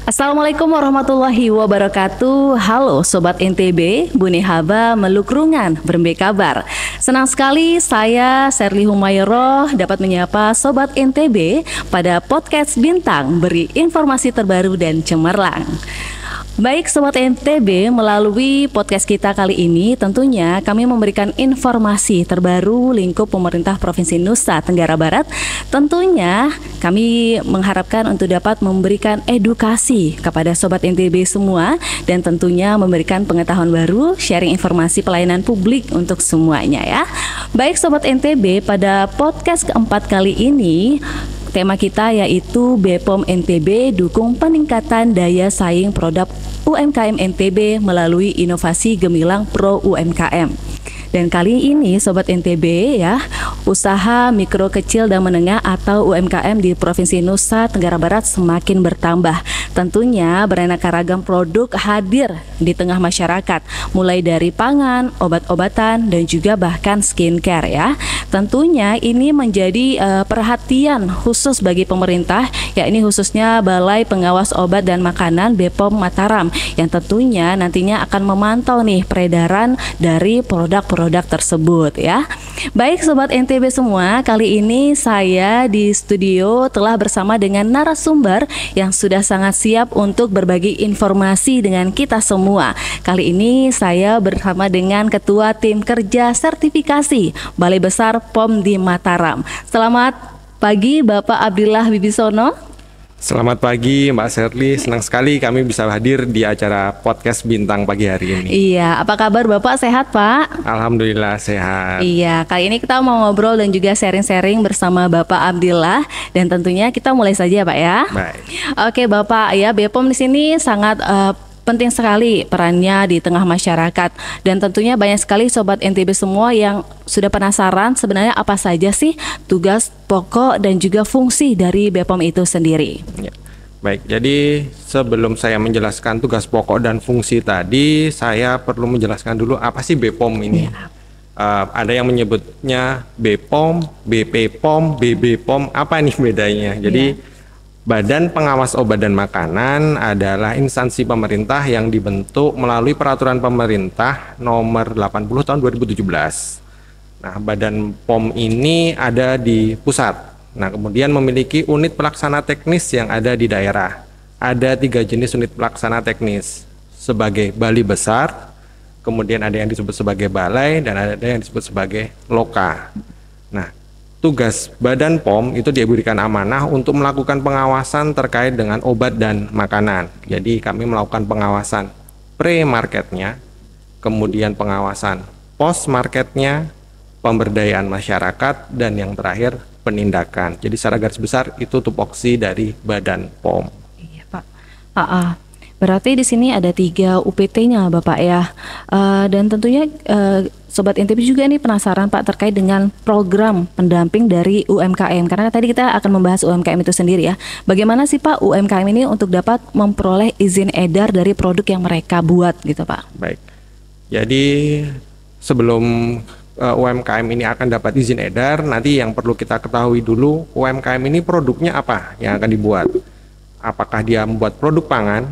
Assalamualaikum warahmatullahi wabarakatuh. Halo Sobat NTB, Buni Haba Melukrungan, berembe kabar. Senang sekali saya Sherly Humayroh dapat menyapa Sobat NTB pada podcast Bintang, beri informasi terbaru dan cemerlang. Baik Sobat NTB, melalui podcast kita kali ini tentunya kami memberikan informasi terbaru lingkup pemerintah Provinsi Nusa Tenggara Barat. Tentunya kami mengharapkan untuk dapat memberikan edukasi kepada Sobat NTB semua dan tentunya memberikan pengetahuan baru, sharing informasi pelayanan publik untuk semuanya ya. Baik Sobat NTB, pada podcast keempat kali ini tema kita yaitu BPOM NTB dukung peningkatan daya saing produk UMKM NTB melalui inovasi gemilang Pro UMKM. Dan kali ini Sobat NTB ya, usaha mikro kecil dan menengah atau UMKM di Provinsi Nusa Tenggara Barat semakin bertambah. Tentunya beraneka ragam produk hadir di tengah masyarakat, mulai dari pangan, obat-obatan, dan juga bahkan skincare ya. Tentunya ini menjadi perhatian khusus bagi pemerintah, yakni khususnya Balai Pengawas Obat dan Makanan BPOM Mataram, yang tentunya nantinya akan memantau nih peredaran dari produk-produk tersebut ya. Baik Sobat NTB semua, kali ini saya di studio telah bersama dengan narasumber yang sudah sangat siap untuk berbagi informasi dengan kita semua. Kali ini saya bersama dengan Ketua Tim Kerja Sertifikasi Balai Besar POM di Mataram. Selamat pagi Bapak Abdillah Wibisono. Selamat pagi Mbak Sherly, senang sekali kami bisa hadir di acara podcast Bintang pagi hari ini. Iya, apa kabar Bapak, sehat Pak? Alhamdulillah sehat. Iya, kali ini kita mau ngobrol dan juga sharing-sharing bersama Bapak Abdillah, dan tentunya kita mulai saja Pak ya. Baik. Oke Bapak, ya BPOM di sini sangat penting sekali perannya di tengah masyarakat, dan tentunya banyak sekali Sobat NTB semua yang sudah penasaran sebenarnya apa saja sih tugas pokok dan juga fungsi dari BPOM itu sendiri. Ya. Baik, jadi sebelum saya menjelaskan tugas pokok dan fungsi tadi, saya perlu menjelaskan dulu apa sih BPOM ini. Ya. Ada yang menyebutnya BPOM, BPPOM, BBPOM, apa nih bedanya? Jadi Badan Pengawas Obat dan Makanan adalah instansi pemerintah yang dibentuk melalui peraturan pemerintah nomor 80 tahun 2017. Nah, Badan POM ini ada di pusat. Nah, kemudian memiliki unit pelaksana teknis yang ada di daerah. Ada 3 jenis unit pelaksana teknis, sebagai balai besar, kemudian ada yang disebut sebagai balai, dan ada yang disebut sebagai loka. Nah, tugas Badan POM itu diberikan amanah untuk melakukan pengawasan terkait dengan obat dan makanan. Jadi kami melakukan pengawasan pre-marketnya, kemudian pengawasan post-marketnya, pemberdayaan masyarakat, dan yang terakhir penindakan. Jadi secara garis besar itu tupoksi dari Badan POM. Iya Pak. Berarti di sini ada 3 UPT-nya Bapak ya. Dan tentunya Sobat NTB juga nih penasaran Pak terkait dengan program pendamping dari UMKM, karena tadi kita akan membahas UMKM itu sendiri ya. Bagaimana sih Pak UMKM ini untuk dapat memperoleh izin edar dari produk yang mereka buat gitu Pak? Baik, jadi sebelum UMKM ini akan dapat izin edar, nanti yang perlu kita ketahui dulu UMKM ini produknya apa yang akan dibuat. Apakah dia membuat produk pangan,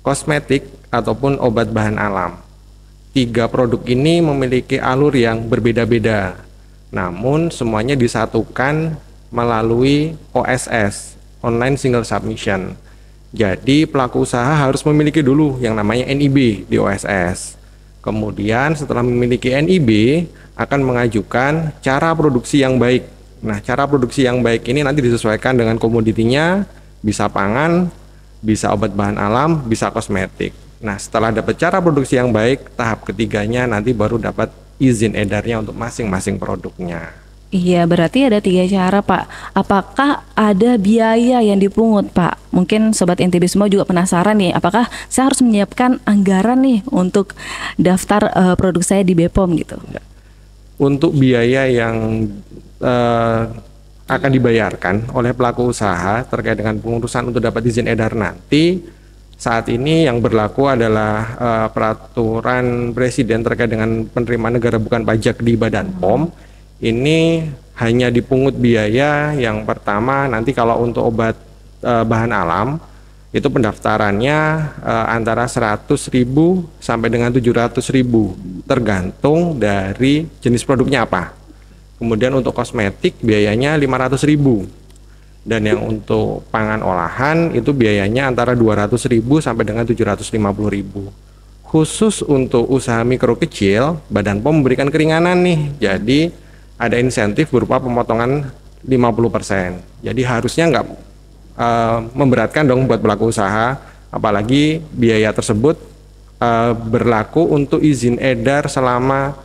kosmetik, ataupun obat bahan alam. 3 produk ini memiliki alur yang berbeda-beda, namun semuanya disatukan melalui OSS, Online Single Submission. Jadi pelaku usaha harus memiliki dulu yang namanya NIB di OSS. Kemudian setelah memiliki NIB akan mengajukan cara produksi yang baik. Nah, cara produksi yang baik ini nanti disesuaikan dengan komoditinya, bisa pangan, bisa obat bahan alam, bisa kosmetik. Nah, setelah dapat cara produksi yang baik, tahap ketiganya nanti baru dapat izin edarnya untuk masing-masing produknya. Iya, berarti ada 3 cara Pak. Apakah ada biaya yang dipungut Pak? Mungkin Sobat NTB semua juga penasaran nih, apakah saya harus menyiapkan anggaran nih untuk daftar produk saya di BPOM gitu? Untuk biaya yang akan dibayarkan oleh pelaku usaha terkait dengan pengurusan untuk dapat izin edar nanti, saat ini yang berlaku adalah peraturan Presiden terkait dengan penerimaan negara bukan pajak di Badan POM. Ini hanya dipungut biaya yang pertama nanti kalau untuk obat bahan alam Itu pendaftarannya antara 100.000 sampai dengan 700.000 tergantung dari jenis produknya apa. Kemudian untuk kosmetik biayanya 500.000, dan yang untuk pangan olahan itu biayanya antara 200.000 sampai dengan 750.000. Khusus untuk usaha mikro kecil, Badan POM memberikan keringanan nih. Jadi ada insentif berupa pemotongan 50%. Jadi harusnya nggak memberatkan dong buat pelaku usaha, apalagi biaya tersebut berlaku untuk izin edar selama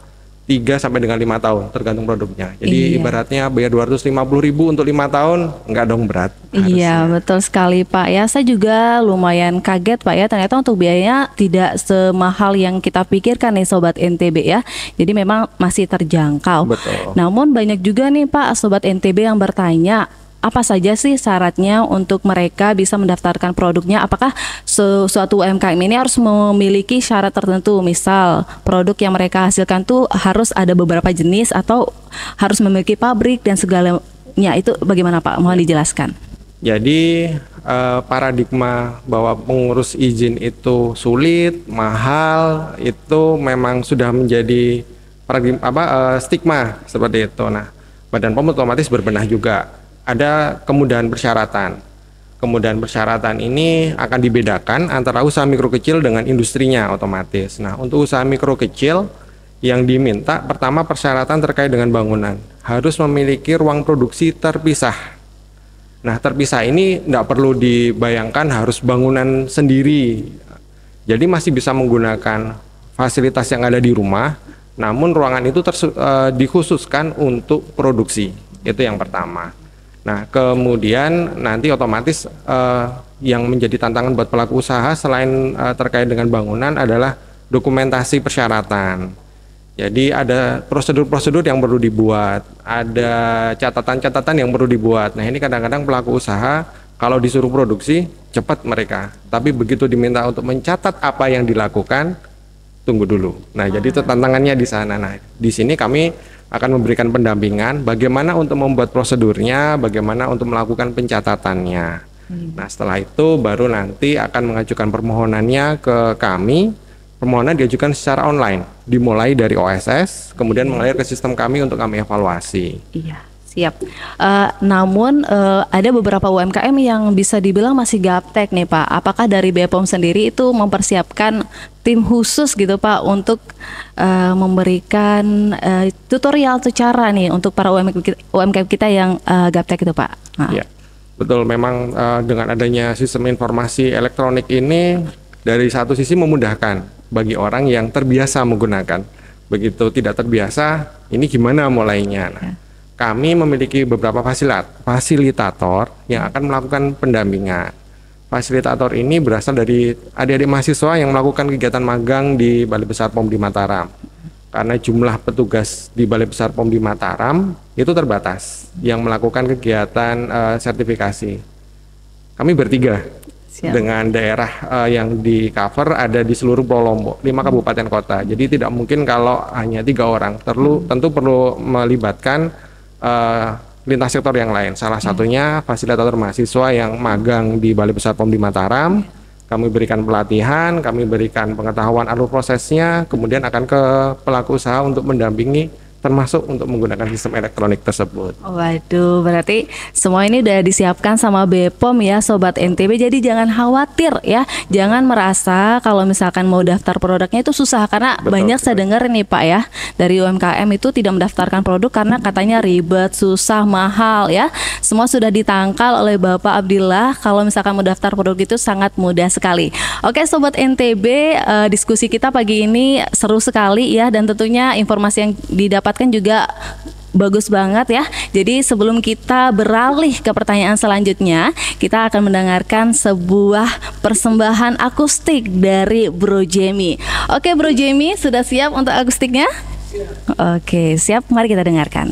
3 sampai dengan 5 tahun tergantung produknya. Jadi ibaratnya bayar 250.000 untuk 5 tahun, nggak dong berat. Iya, betul sekali Pak. Ya, saya juga lumayan kaget Pak ya, ternyata untuk biayanya tidak semahal yang kita pikirkan nih Sobat NTB ya. Jadi memang masih terjangkau. Betul. Namun banyak juga nih Pak Sobat NTB yang bertanya, apa saja sih syaratnya untuk mereka bisa mendaftarkan produknya? Apakah suatu UMKM ini harus memiliki syarat tertentu? Misal produk yang mereka hasilkan tuh harus ada beberapa jenis atau harus memiliki pabrik dan segalanya, itu bagaimana Pak? Mohon dijelaskan. Jadi paradigma bahwa pengurus izin itu sulit, mahal, itu memang sudah menjadi stigma seperti itu. Nah, Badan POM otomatis berbenah juga. Ada kemudahan persyaratan. Kemudahan persyaratan ini akan dibedakan antara usaha mikro kecil dengan industrinya otomatis. Nah, untuk usaha mikro kecil yang diminta pertama persyaratan terkait dengan bangunan. Harus memiliki ruang produksi terpisah. Nah, terpisah ini tidak perlu dibayangkan harus bangunan sendiri. Jadi masih bisa menggunakan fasilitas yang ada di rumah, namun ruangan itu dikhususkan untuk produksi. Itu yang pertama. Nah, kemudian nanti otomatis yang menjadi tantangan buat pelaku usaha selain terkait dengan bangunan adalah dokumentasi persyaratan. Jadi ada prosedur-prosedur yang perlu dibuat, ada catatan-catatan yang perlu dibuat. Nah, ini kadang-kadang pelaku usaha kalau disuruh produksi cepat mereka, tapi begitu diminta untuk mencatat apa yang dilakukan, tunggu dulu. Nah, jadi itu tantangannya di sana. Nah, di sini kami akan memberikan pendampingan bagaimana untuk membuat prosedurnya, bagaimana untuk melakukan pencatatannya. Nah, setelah itu baru nanti akan mengajukan permohonannya ke kami. Permohonan diajukan secara online, dimulai dari OSS, kemudian mengalir ke sistem kami untuk kami evaluasi. Iya, siap. Namun ada beberapa UMKM yang bisa dibilang masih gaptek nih Pak. Apakah dari BPOM sendiri itu mempersiapkan tim khusus gitu Pak untuk memberikan tutorial atau cara nih untuk para UMKM kita yang gaptek itu Pak? Iya, betul. Memang dengan adanya sistem informasi elektronik ini dari satu sisi memudahkan bagi orang yang terbiasa menggunakan. Begitu tidak terbiasa, ini gimana mulainya? Nah, kami memiliki beberapa fasilitator yang akan melakukan pendampingan. Fasilitator ini berasal dari adik-adik mahasiswa yang melakukan kegiatan magang di Balai Besar POM di Mataram. Karena jumlah petugas di Balai Besar POM di Mataram itu terbatas yang melakukan kegiatan sertifikasi. Kami bertiga. Siap. Dengan daerah yang di cover ada di seluruh Pulau Lombok, 5 kabupaten kota. Jadi tidak mungkin kalau hanya 3 orang. Tentu perlu melibatkan lintas sektor yang lain. Salah satunya fasilitator mahasiswa yang magang di Balai Besar POM di Mataram. Kami berikan pelatihan, kami berikan pengetahuan alur prosesnya, kemudian akan ke pelaku usaha untuk mendampingi, termasuk untuk menggunakan sistem elektronik tersebut. Waduh, berarti semua ini udah disiapkan sama BPOM ya Sobat NTB. Jadi jangan khawatir ya, jangan merasa kalau misalkan mau daftar produknya itu susah. Karena banyak saya dengar nih Pak ya, dari UMKM itu tidak mendaftarkan produk karena katanya ribet, susah, mahal ya. Semua sudah ditangkal oleh Bapak Abdillah. Kalau misalkan mau daftar produk itu sangat mudah sekali. Oke Sobat NTB, diskusi kita pagi ini seru sekali ya, dan tentunya informasi yang didapat kan juga bagus banget ya. Jadi sebelum kita beralih ke pertanyaan selanjutnya, kita akan mendengarkan sebuah persembahan akustik dari Bro Jemi. Oke Bro Jemi, sudah siap untuk akustiknya? Oke, siap. Mari kita dengarkan.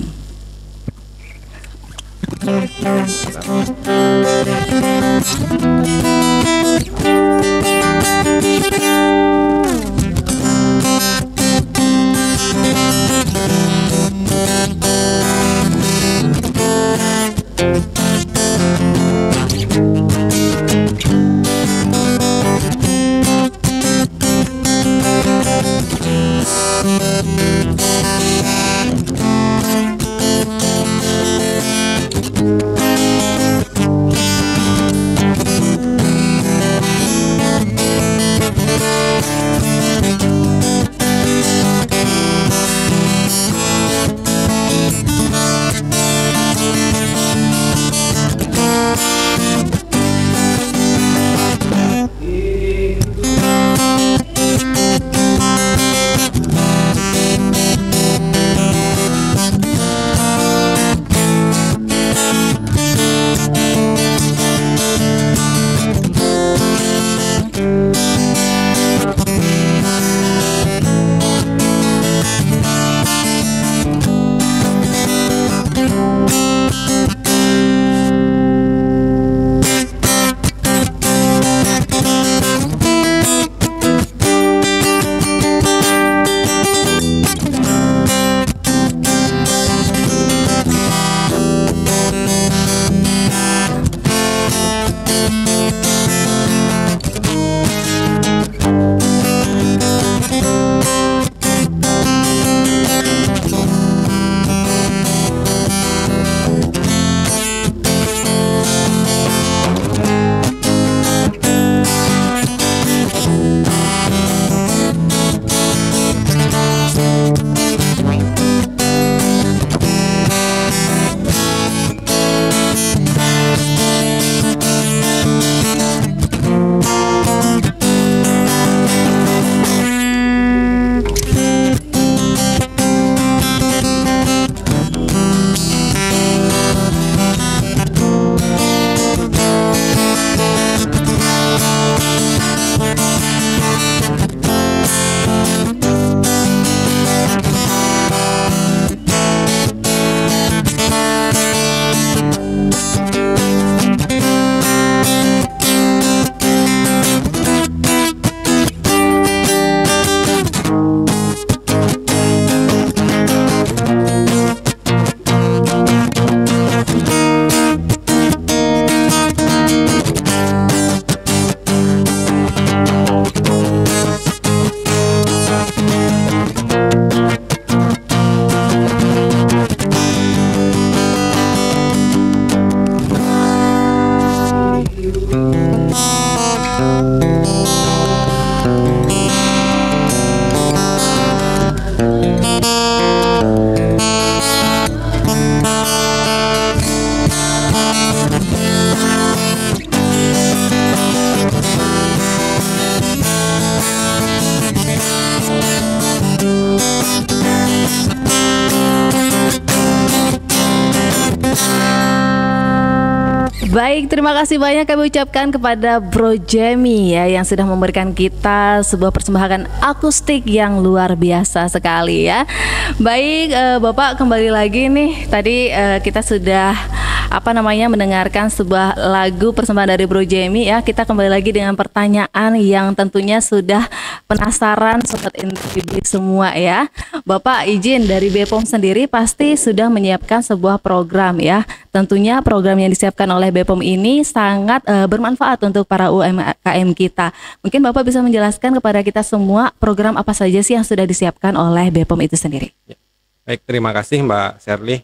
Baik, terima kasih banyak kami ucapkan kepada Bro Jamie ya yang sudah memberikan kita sebuah persembahan akustik yang luar biasa sekali ya. Baik, Bapak kembali lagi nih. Tadi kita sudah mendengarkan sebuah lagu persembahan dari Bro Jamie ya. Kita kembali lagi dengan pertanyaan yang tentunya sudah penasaran Sobat NTB semua ya. Bapak izin, dari BPOM sendiri pasti sudah menyiapkan sebuah program ya. Tentunya program yang disiapkan oleh BPOM ini sangat bermanfaat untuk para UMKM kita. Mungkin Bapak bisa menjelaskan kepada kita semua program apa saja sih yang sudah disiapkan oleh BPOM itu sendiri. Baik, terima kasih Mbak Sherly.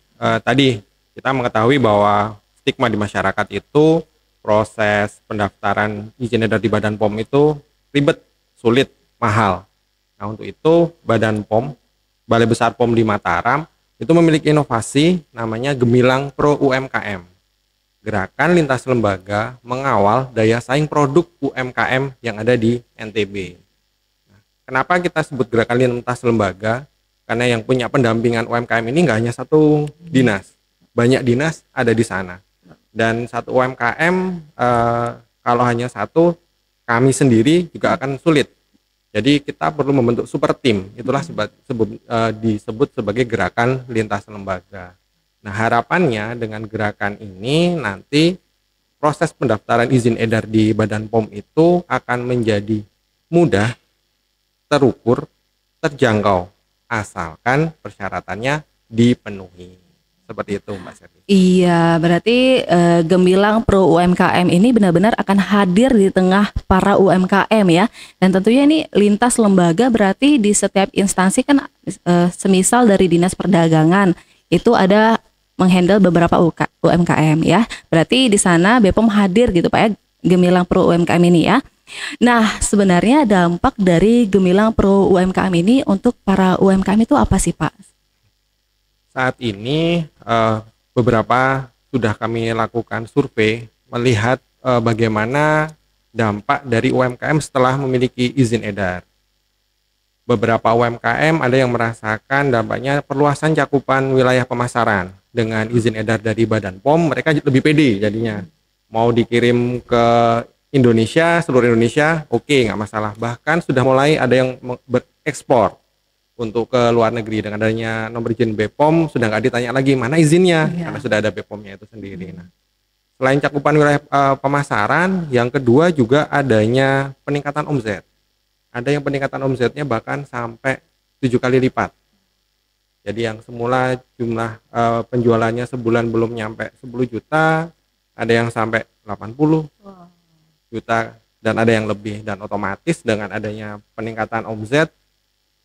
Tadi kita mengetahui bahwa stigma di masyarakat itu proses pendaftaran izin edar di Badan POM itu ribet, sulit, mahal. Nah, untuk itu Badan POM, Balai Besar POM di Mataram itu memiliki inovasi namanya Gemilang Pro UMKM. Gerakan lintas lembaga mengawal daya saing produk UMKM yang ada di NTB. Nah, kenapa kita sebut gerakan lintas lembaga? Karena yang punya pendampingan UMKM ini nggak hanya satu dinas, banyak dinas ada di sana. Dan satu UMKM kalau hanya satu, kami sendiri juga akan sulit. Jadi kita perlu membentuk super team, itulah disebut sebagai gerakan lintas lembaga. Nah, harapannya dengan gerakan ini nanti proses pendaftaran izin edar di Badan POM itu akan menjadi mudah, terukur, terjangkau, asalkan persyaratannya dipenuhi. Seperti itu Mbak Sherly. Iya, berarti Gemilang Pro UMKM ini benar-benar akan hadir di tengah para UMKM ya. Dan tentunya ini lintas lembaga, berarti di setiap instansi kan semisal dari Dinas Perdagangan itu ada menghandle beberapa UMKM ya. Berarti di sana BPOM hadir gitu Pak ya, Gemilang Pro UMKM ini ya. Nah, sebenarnya dampak dari Gemilang Pro UMKM ini untuk para UMKM itu apa sih Pak? Saat ini beberapa sudah kami lakukan survei melihat bagaimana dampak dari UMKM setelah memiliki izin edar. Beberapa UMKM ada yang merasakan dampaknya perluasan cakupan wilayah pemasaran. Dengan izin edar dari Badan POM, mereka lebih pede jadinya. Mau dikirim ke Indonesia, seluruh Indonesia, oke, nggak masalah. Bahkan sudah mulai ada yang berekspor untuk ke luar negeri. Dengan adanya nomor izin BPOM sudah nggak ditanya lagi mana izinnya, karena sudah ada BPOM-nya itu sendiri. Nah, selain cakupan wilayah pemasaran, yang kedua juga adanya peningkatan omzet. Ada yang peningkatan omzetnya bahkan sampai 7 kali lipat. Jadi yang semula jumlah penjualannya sebulan belum nyampe 10 juta, ada yang sampai 80 juta dan ada yang lebih. Dan otomatis dengan adanya peningkatan omzet,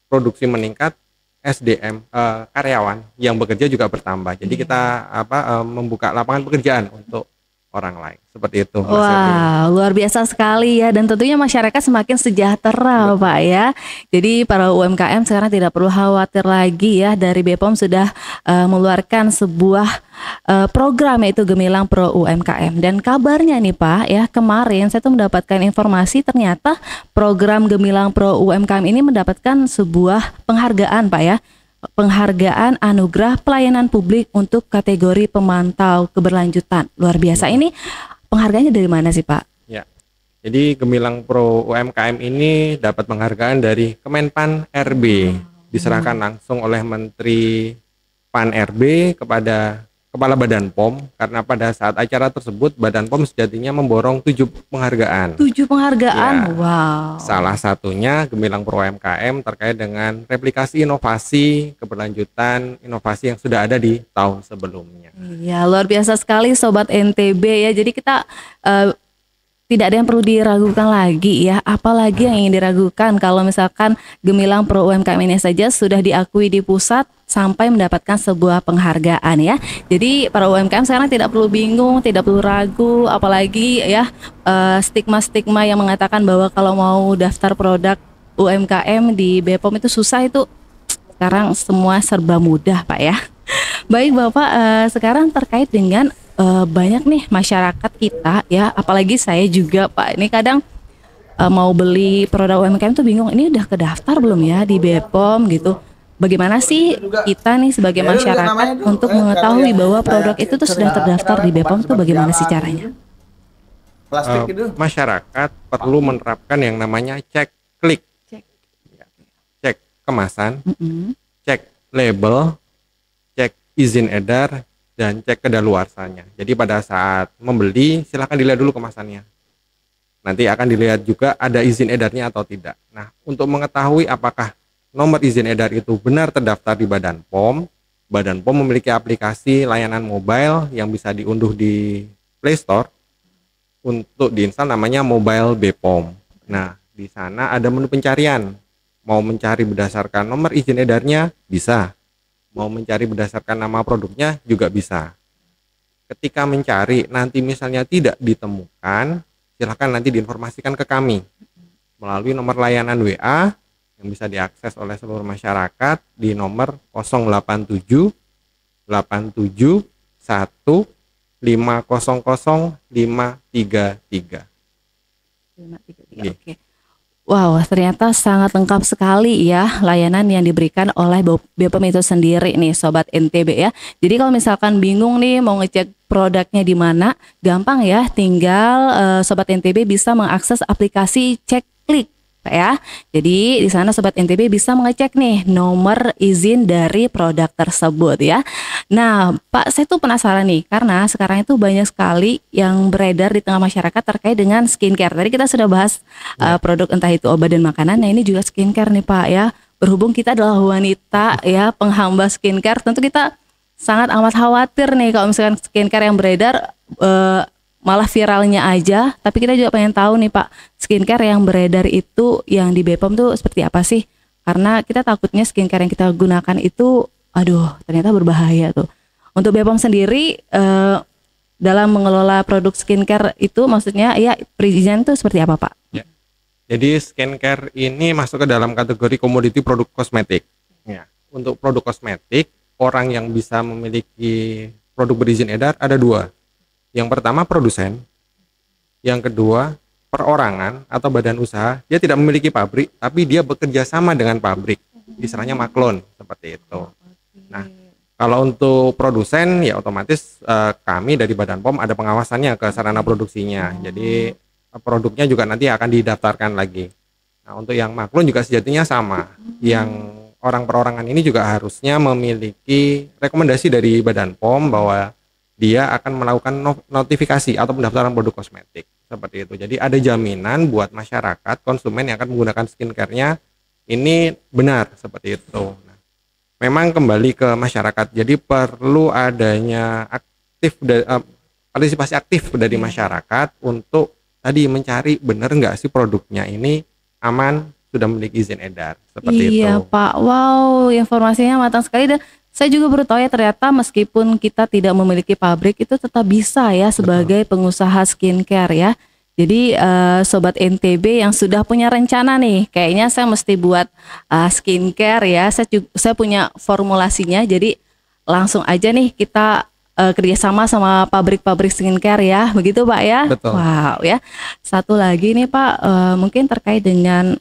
produksi meningkat, SDM karyawan yang bekerja juga bertambah. Jadi kita membuka lapangan pekerjaan untuk orang lain. Seperti itu. Wah, luar biasa sekali ya, dan tentunya masyarakat semakin sejahtera. Betul. Pak ya. Jadi para UMKM sekarang tidak perlu khawatir lagi ya, dari BPOM sudah mengeluarkan sebuah program yaitu Gemilang Pro UMKM. Dan kabarnya nih Pak ya, kemarin saya tuh mendapatkan informasi ternyata program Gemilang Pro UMKM ini mendapatkan sebuah penghargaan Pak ya. Penghargaan Anugerah Pelayanan Publik untuk kategori pemantau keberlanjutan. Luar biasa. Ini penghargaannya dari mana sih Pak? Ya, jadi Gemilang Pro UMKM ini dapat penghargaan dari Kemenpan RB. Diserahkan langsung oleh Menteri Pan RB kepada Kepala Badan POM, karena pada saat acara tersebut Badan POM sejatinya memborong 7 penghargaan. 7 penghargaan, ya. Wow. Salah satunya Gemilang Pro UMKM terkait dengan replikasi inovasi keberlanjutan inovasi yang sudah ada di tahun sebelumnya. Iya, luar biasa sekali Sobat NTB ya. Jadi kita tidak ada yang perlu diragukan lagi ya. Apalagi yang ingin diragukan kalau misalkan Gemilang Pro UMKM ini saja sudah diakui di pusat sampai mendapatkan sebuah penghargaan ya. Jadi para UMKM sekarang tidak perlu bingung, tidak perlu ragu, apalagi ya stigma-stigma yang mengatakan bahwa kalau mau daftar produk UMKM di BPOM itu susah, itu sekarang semua serba mudah Pak ya. Baik Bapak, sekarang terkait dengan banyak nih masyarakat kita ya, apalagi saya juga Pak, ini kadang mau beli produk UMKM tuh bingung, ini udah kedaftar belum ya di BPOM gitu. Bagaimana sih kita nih sebagai masyarakat untuk mengetahui bahwa produk itu tuh sudah terdaftar di BPOM tuh bagaimana sih caranya? plastik itu. Masyarakat perlu menerapkan yang namanya cek klik, cek kemasan, cek label, cek izin edar, dan cek kedaluarsanya. Jadi pada saat membeli silakan dilihat dulu kemasannya. Nanti akan dilihat juga ada izin edarnya atau tidak. Nah, untuk mengetahui apakah nomor izin edar itu benar terdaftar di Badan POM memiliki aplikasi layanan mobile yang bisa diunduh di Play Store untuk diinstal, namanya Mobile BPOM. Nah, di sana ada menu pencarian. Mau mencari berdasarkan nomor izin edarnya bisa. Mau mencari berdasarkan nama produknya juga bisa. Ketika mencari nanti misalnya tidak ditemukan, silakan nanti diinformasikan ke kami melalui nomor layanan WA yang bisa diakses oleh seluruh masyarakat di nomor 087 87 1 500 533. Oke. Wow, ternyata sangat lengkap sekali ya layanan yang diberikan oleh BPOM itu sendiri nih Sobat NTB ya. Jadi kalau misalkan bingung nih mau ngecek produknya di mana, gampang ya, tinggal Sobat NTB bisa mengakses aplikasi Cek Klik Pak ya. Jadi di sana Sobat NTB bisa mengecek nih nomor izin dari produk tersebut ya. Nah Pak, saya tuh penasaran nih karena sekarang itu banyak sekali yang beredar di tengah masyarakat terkait dengan skincare. Tadi kita sudah bahas produk entah itu obat dan makanan. Nah ini juga skincare nih Pak ya. Berhubung kita adalah wanita ya penghamba skincare, tentu kita sangat amat khawatir nih kalau misalkan skincare yang beredar malah viralnya aja, tapi kita juga pengen tahu nih Pak, skincare yang beredar itu yang di BPOM tuh seperti apa sih? Karena kita takutnya skincare yang kita gunakan itu, aduh ternyata berbahaya tuh. Untuk BPOM sendiri dalam mengelola produk skincare itu maksudnya ya perizinan itu seperti apa Pak? Ya. Jadi skincare ini masuk ke dalam kategori komoditi produk kosmetik. Ya. Untuk produk kosmetik, orang yang bisa memiliki produk berizin edar ada dua. Yang pertama produsen, yang kedua perorangan atau badan usaha. Dia tidak memiliki pabrik, tapi dia bekerja sama dengan pabrik, istilahnya maklon seperti itu. Nah, kalau untuk produsen ya otomatis kami dari Badan POM ada pengawasannya ke sarana produksinya. Jadi produknya juga nanti akan didaftarkan lagi. Nah, untuk yang maklon juga sejatinya sama. Yang orang perorangan ini juga harusnya memiliki rekomendasi dari Badan POM bahwa dia akan melakukan notifikasi atau pendaftaran produk kosmetik seperti itu. Jadi ada jaminan buat masyarakat konsumen yang akan menggunakan skincare-nya ini benar seperti itu. Nah, memang kembali ke masyarakat. Jadi perlu adanya partisipasi aktif dari masyarakat untuk tadi mencari benar nggak sih produknya ini aman, sudah memiliki izin edar seperti itu. Iya Pak, wow informasinya matang sekali dan saya juga baru tahu ya ternyata meskipun kita tidak memiliki pabrik itu tetap bisa ya sebagai pengusaha skincare ya. Jadi Sobat NTB yang sudah punya rencana nih, kayaknya saya mesti buat skincare ya. Saya punya formulasinya, jadi langsung aja nih kita kerjasama sama pabrik-pabrik skincare ya, begitu Pak ya. Betul. Wow ya. Satu lagi nih Pak, mungkin terkait dengan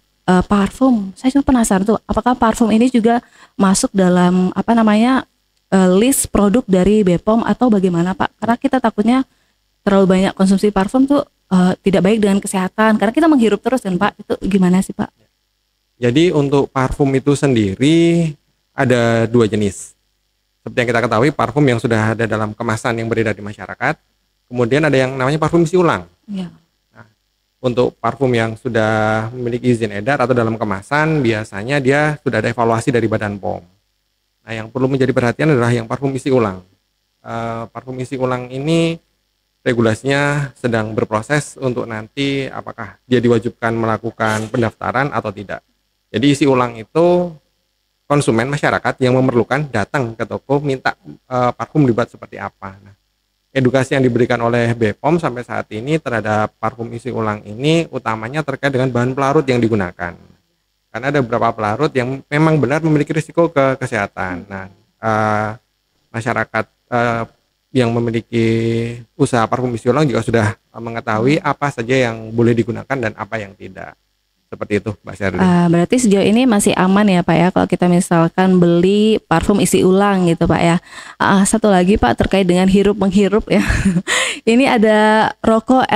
parfum. Saya cuma penasaran tuh, apakah parfum ini juga masuk dalam list produk dari BPOM atau bagaimana Pak? Karena kita takutnya terlalu banyak konsumsi parfum tuh tidak baik dengan kesehatan. Karena kita menghirup terus kan Pak. Itu gimana sih Pak? Jadi untuk parfum itu sendiri ada dua jenis. Seperti yang kita ketahui, parfum yang sudah ada dalam kemasan yang beredar di masyarakat. Kemudian ada yang namanya parfum isi ulang. Ya. Untuk parfum yang sudah memiliki izin edar atau dalam kemasan, biasanya dia sudah ada evaluasi dari Badan POM. Nah, yang perlu menjadi perhatian adalah yang parfum isi ulang. Parfum isi ulang ini regulasinya sedang berproses untuk nanti apakah dia diwajibkan melakukan pendaftaran atau tidak. Jadi isi ulang itu konsumen masyarakat yang memerlukan datang ke toko minta parfum dibuat seperti apa. Nah, edukasi yang diberikan oleh BPOM sampai saat ini terhadap parfum isi ulang ini utamanya terkait dengan bahan pelarut yang digunakan. Karena ada beberapa pelarut yang memang benar memiliki risiko ke kesehatan. Nah, masyarakat yang memiliki usaha parfum isi ulang juga sudah mengetahui apa saja yang boleh digunakan dan apa yang tidak. Seperti itu, Mbak Sherly. Berarti sejauh ini masih aman ya Pak ya kalau kita misalkan beli parfum isi ulang gitu Pak ya. Satu lagi Pak terkait dengan hirup menghirup ya. Ini ada rokok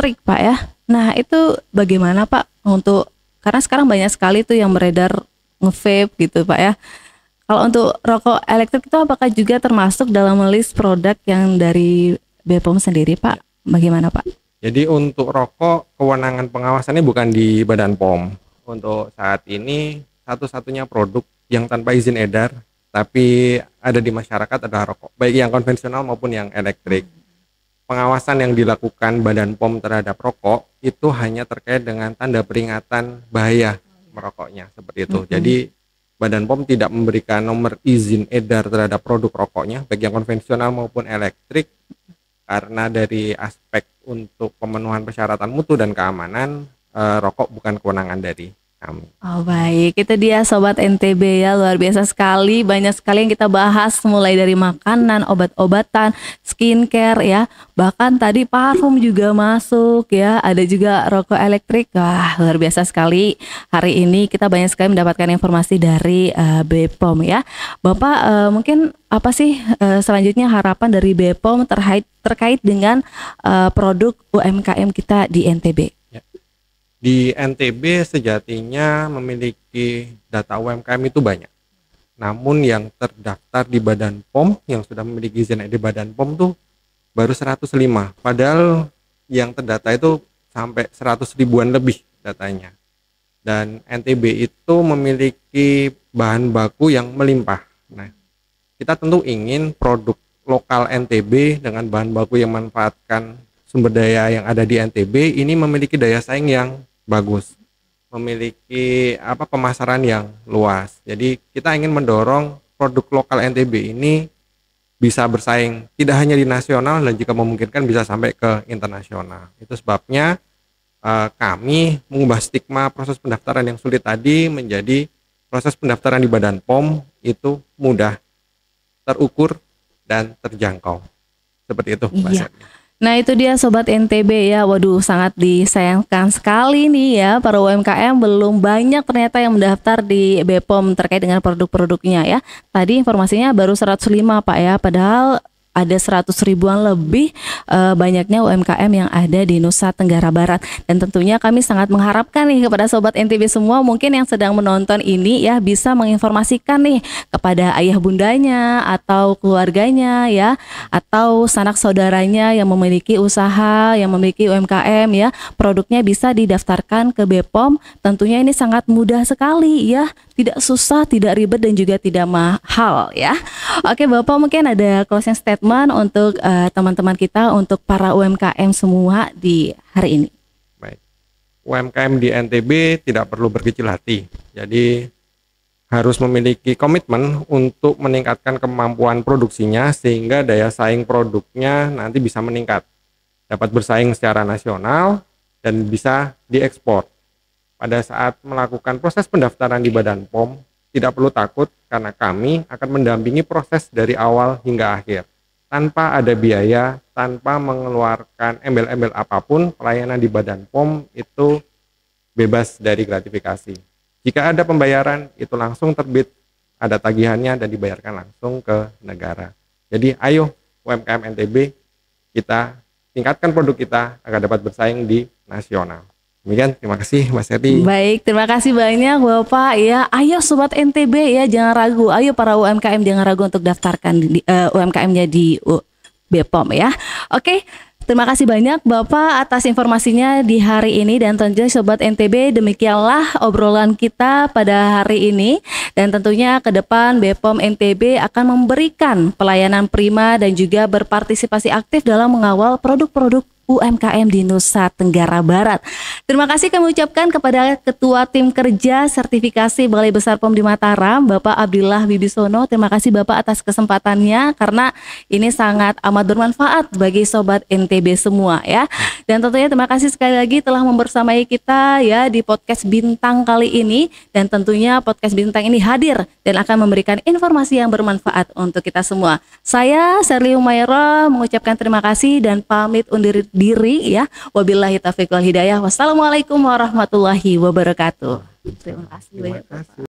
elektrik Pak ya. Nah itu bagaimana Pak untuk, karena sekarang banyak sekali tuh yang beredar nge-vape gitu Pak ya. Kalau untuk rokok elektrik itu apakah juga termasuk dalam list produk yang dari BPOM sendiri Pak? Bagaimana Pak? Jadi untuk rokok, kewenangan pengawasannya bukan di Badan POM. Untuk saat ini satu-satunya produk yang tanpa izin edar tapi ada di masyarakat adalah rokok, baik yang konvensional maupun yang elektrik. Pengawasan yang dilakukan Badan POM terhadap rokok itu hanya terkait dengan tanda peringatan bahaya merokoknya, seperti itu. Jadi Badan POM tidak memberikan nomor izin edar terhadap produk rokoknya, baik yang konvensional maupun elektrik, karena dari aspek untuk pemenuhan persyaratan mutu dan keamanan, rokok bukan kewenangan dari kami. Oh baik, itu dia Sobat NTB ya, luar biasa sekali, banyak sekali yang kita bahas mulai dari makanan, obat-obatan, skincare ya, bahkan tadi parfum juga masuk ya, ada juga rokok elektrik. Wah luar biasa sekali, hari ini kita banyak sekali mendapatkan informasi dari BPOM ya. Bapak mungkin apa sih selanjutnya harapan dari BPOM terkait dengan produk UMKM kita di NTB? Di NTB sejatinya memiliki data UMKM itu banyak. Namun yang terdaftar di Badan POM, yang sudah memiliki izin di Badan POM tuh baru 105. Padahal yang terdata itu sampai 100 ribuan lebih datanya. Dan NTB itu memiliki bahan baku yang melimpah. Nah, kita tentu ingin produk lokal NTB dengan bahan baku yang memanfaatkan sumber daya yang ada di NTB ini memiliki daya saing yang bagus, memiliki pemasaran yang luas. Jadi kita ingin mendorong produk lokal NTB ini bisa bersaing tidak hanya di nasional dan jika memungkinkan bisa sampai ke internasional. Itu sebabnya kami mengubah stigma proses pendaftaran yang sulit tadi menjadi proses pendaftaran di Badan POM itu mudah, terukur dan terjangkau. Seperti itu Mbak Serni. Nah itu dia Sobat NTB ya, waduh sangat disayangkan sekali nih ya, para UMKM belum banyak ternyata yang mendaftar di BPOM terkait dengan produk-produknya ya. Tadi informasinya baru 105 Pak ya, padahal ada 100 ribuan lebih banyaknya UMKM yang ada di Nusa Tenggara Barat. Dan tentunya kami sangat mengharapkan nih kepada Sobat NTB semua mungkin yang sedang menonton ini ya bisa menginformasikan nih kepada ayah bundanya atau keluarganya ya, atau sanak saudaranya yang memiliki usaha, yang memiliki UMKM ya, produknya bisa didaftarkan ke BPOM. Tentunya ini sangat mudah sekali ya, tidak susah, tidak ribet dan juga tidak mahal ya. Oke Bapak, mungkin ada closing statement untuk teman-teman kita, untuk para UMKM semua di hari ini. Baik, UMKM di NTB tidak perlu berkecil hati. Jadi harus memiliki komitmen untuk meningkatkan kemampuan produksinya sehingga daya saing produknya nanti bisa meningkat, dapat bersaing secara nasional dan bisa diekspor. Pada saat melakukan proses pendaftaran di Badan POM, tidak perlu takut karena kami akan mendampingi proses dari awal hingga akhir. Tanpa ada biaya, tanpa mengeluarkan embel-embel apapun, pelayanan di Badan POM itu bebas dari gratifikasi. Jika ada pembayaran, itu langsung terbit, ada tagihannya dan dibayarkan langsung ke negara. Jadi ayo UMKM NTB, kita tingkatkan produk kita agar dapat bersaing di nasional. Demikian, terima kasih Mas Edi. Baik, terima kasih banyak Bapak ya. Ayo Sobat NTB ya, jangan ragu. Ayo para UMKM jangan ragu untuk daftarkan UMKM-nya di BPOM ya. Oke, terima kasih banyak Bapak atas informasinya di hari ini. Dan tentunya Sobat NTB, demikianlah obrolan kita pada hari ini. Dan tentunya ke depan BPOM NTB akan memberikan pelayanan prima dan juga berpartisipasi aktif dalam mengawal produk-produk UMKM di Nusa Tenggara Barat. Terima kasih kami ucapkan kepada Ketua Tim Kerja Sertifikasi Balai Besar POM di Mataram, Bapak Abdillah Wibisono. Terima kasih Bapak atas kesempatannya karena ini sangat amat bermanfaat bagi Sobat NTB semua ya. Dan tentunya terima kasih sekali lagi telah membersamai kita ya di podcast Bintang kali ini. Dan tentunya podcast Bintang ini hadir dan akan memberikan informasi yang bermanfaat untuk kita semua. Saya Serli Humairah mengucapkan terima kasih dan pamit undur diri ya. Wabillahi taufiq wal hidayah. Wassalamualaikum warahmatullahi wabarakatuh. Terima kasih.